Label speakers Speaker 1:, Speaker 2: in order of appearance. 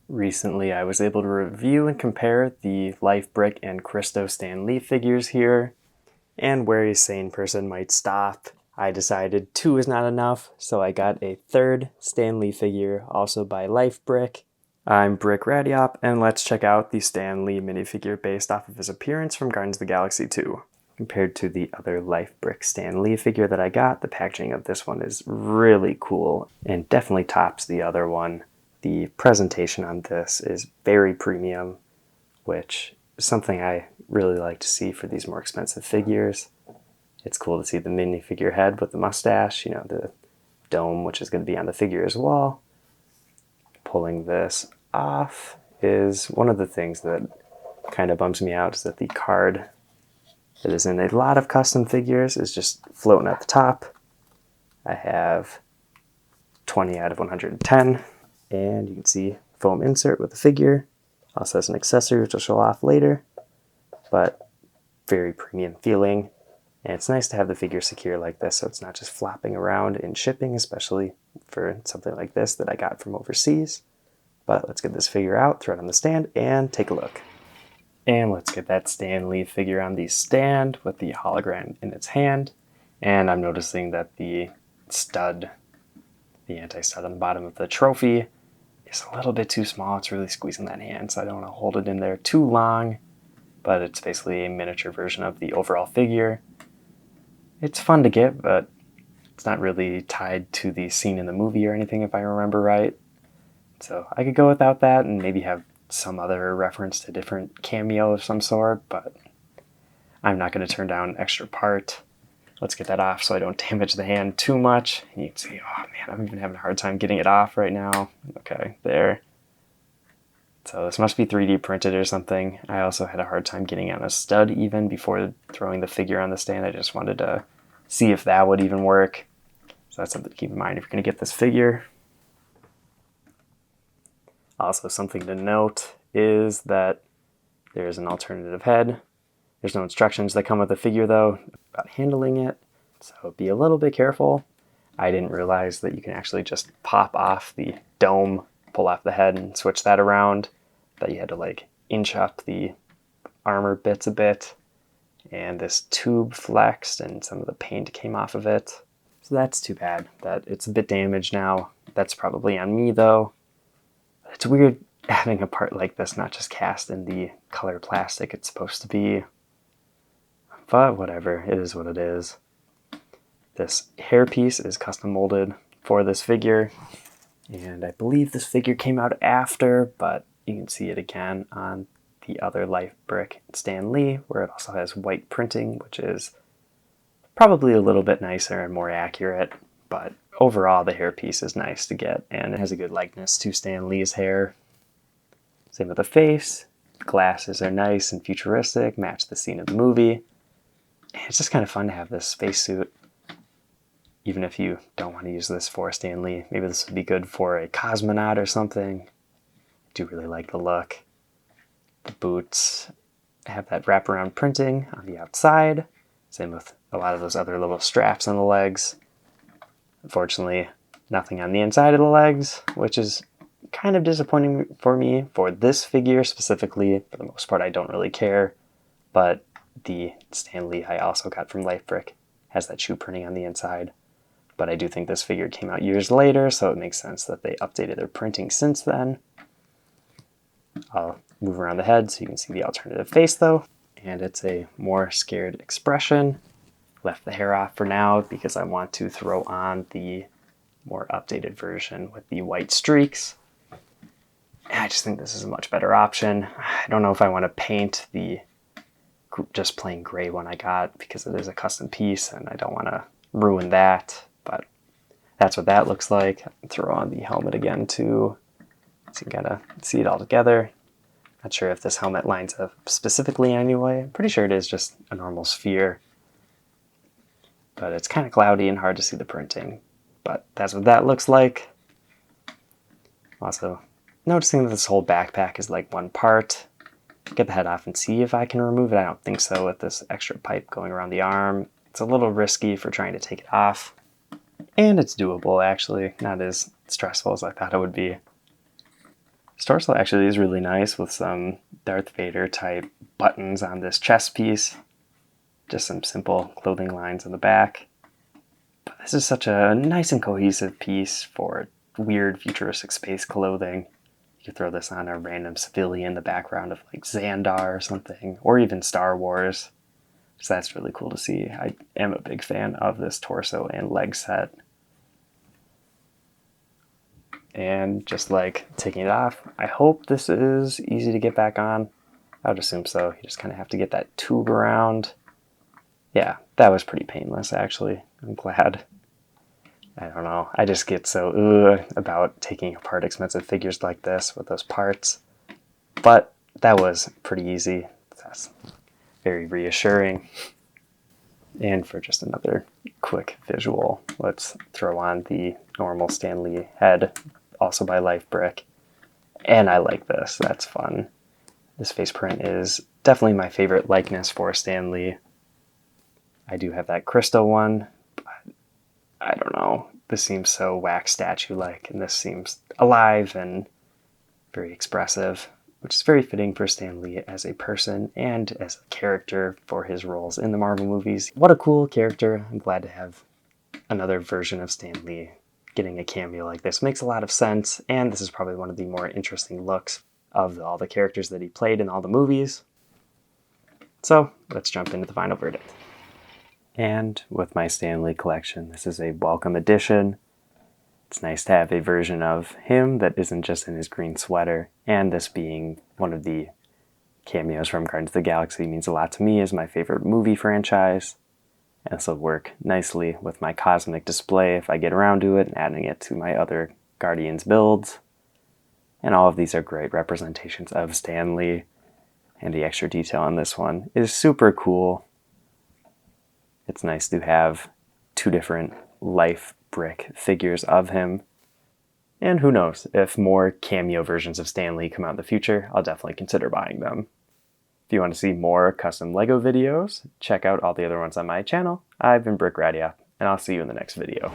Speaker 1: Recently, I was able to review and compare the Lifebrick and Christo Stan Lee figures here, and where a sane person might stop, I decided 2 is not enough, so I got a third Stan Lee figure, also by Lifebrick. I'm Brick Radiop, and let's check out the Stan Lee minifigure based off of his appearance from Guardians of the Galaxy 2. Compared to the other Lifebrick Stan Lee figure that I got, the packaging of this one is really cool, and definitely tops the other one. The presentation on this is very premium, which is something I really like to see for these more expensive figures. It's cool to see the minifigure head with the mustache, the dome, which is going to be on the figure as well. Pulling this off is one of the things that kind of bums me out, is that the card that is in a lot of custom figures is just floating at the top. I have 20 out of 110. And you can see foam insert with the figure. Also has an accessory which I'll show off later, but very premium feeling. And it's nice to have the figure secure like this so it's not just flopping around in shipping, especially for something like this that I got from overseas. But let's get this figure out, throw it on the stand, and take a look. And let's get that Stan Lee figure on the stand with the hologram in its hand. And I'm noticing that the stud, the anti-stud on the bottom of the trophy, is a little bit too small. It's really squeezing that hand, so I don't want to hold it in there too long, but it's basically a miniature version of the overall figure. It's fun to get, but it's not really tied to the scene in the movie or anything, if I remember right. So I could go without that and maybe have some other reference to different cameo of some sort, but I'm not going to turn down an extra part. Let's get that off so I don't damage the hand too much. And you can see, oh man, I'm even having a hard time getting it off right now. Okay, there. So this must be 3D printed or something. I also had a hard time getting on a stud even before throwing the figure on the stand. I just wanted to see if that would even work. So that's something to keep in mind if you're going to get this figure. Also, something to note is that there's an alternative head. There's no instructions that come with the figure, though, about handling it, so be a little bit careful. I didn't realize that you can actually just pop off the dome, pull off the head, and switch that around. That you had to, inch up the armor bits a bit, and this tube flexed, and some of the paint came off of it. So that's too bad that it's a bit damaged now. That's probably on me, though. It's weird having a part like this not just cast in the color plastic it's supposed to be. But whatever, it is what it is. This hairpiece is custom molded for this figure, and I believe this figure came out after, but you can see it again on the other Lifebrick Stan Lee, where it also has white printing, which is probably a little bit nicer and more accurate, but overall the hairpiece is nice to get, and it has a good likeness to Stan Lee's hair. Same with the face. Glasses are nice and futuristic, match the scene of the movie. It's just kind of fun to have this spacesuit, even if you don't want to use this for Stan Lee. Maybe this would be good for a cosmonaut or something. I do really like the look. The boots have that wraparound printing on the outside. Same with a lot of those other little straps on the legs. Unfortunately, nothing on the inside of the legs, which is kind of disappointing for me for this figure specifically. For the most part, I don't really care, but the Stan Lee I also got from Lifebrick has that shoe printing on the inside. But I do think this figure came out years later, so it makes sense that they updated their printing since then. I'll move around the head so you can see the alternative face though. And it's a more scared expression. Left the hair off for now because I want to throw on the more updated version with the white streaks. And I just think this is a much better option. I don't know if I want to paint the just plain gray one I got because it is a custom piece and I don't want to ruin that, but that's what that looks like. Throw on the helmet again too, so you gotta see it all together. Not sure if this helmet lines up specifically anyway. I'm pretty sure it is just a normal sphere, but it's kind of cloudy and hard to see the printing, but that's what that looks like. Also noticing that this whole backpack is like one part. Get the head off and see if I can remove it. I don't think so with this extra pipe going around the arm. It's a little risky for trying to take it off. And it's doable, actually. Not as stressful as I thought it would be. His torso actually is really nice with some Darth Vader type buttons on this chest piece. Just some simple clothing lines on the back. But this is such a nice and cohesive piece for weird futuristic space clothing. You could throw this on a random civilian in the background of like Xandar or something, or even Star Wars. So that's really cool to see. I am a big fan of this torso and leg set. And just like taking it off, I hope this is easy to get back on. I would assume so. You just kind of have to get that tube around. Yeah, that was pretty painless actually. I'm glad. I don't know. I just get so about taking apart expensive figures like this with those parts. But that was pretty easy. That's very reassuring. And for just another quick visual, let's throw on the normal Stan Lee head, also by Lifebrick. And I like this. That's fun. This face print is definitely my favorite likeness for Stan Lee. I do have that crystal one, but I don't know. This seems so wax statue-like, and this seems alive and very expressive, which is very fitting for Stan Lee as a person and as a character for his roles in the Marvel movies. What a cool character. I'm glad to have another version of Stan Lee getting a cameo like this. Makes a lot of sense, and this is probably one of the more interesting looks of all the characters that he played in all the movies. So let's jump into the final verdict. And with my Stan Lee collection, this is a welcome addition. It's nice to have a version of him that isn't just in his green sweater, and this being one of the cameos from Guardians of the Galaxy means a lot to me as my favorite movie franchise. And this will work nicely with my cosmic display if I get around to it and adding it to my other Guardians builds. And all of these are great representations of Stan Lee, and the extra detail on this one is super cool. It's nice to have two different Lifebrick figures of him. And who knows, if more cameo versions of Stan Lee come out in the future, I'll definitely consider buying them. If you want to see more custom LEGO videos, check out all the other ones on my channel. I've been Brick Radia, and I'll see you in the next video.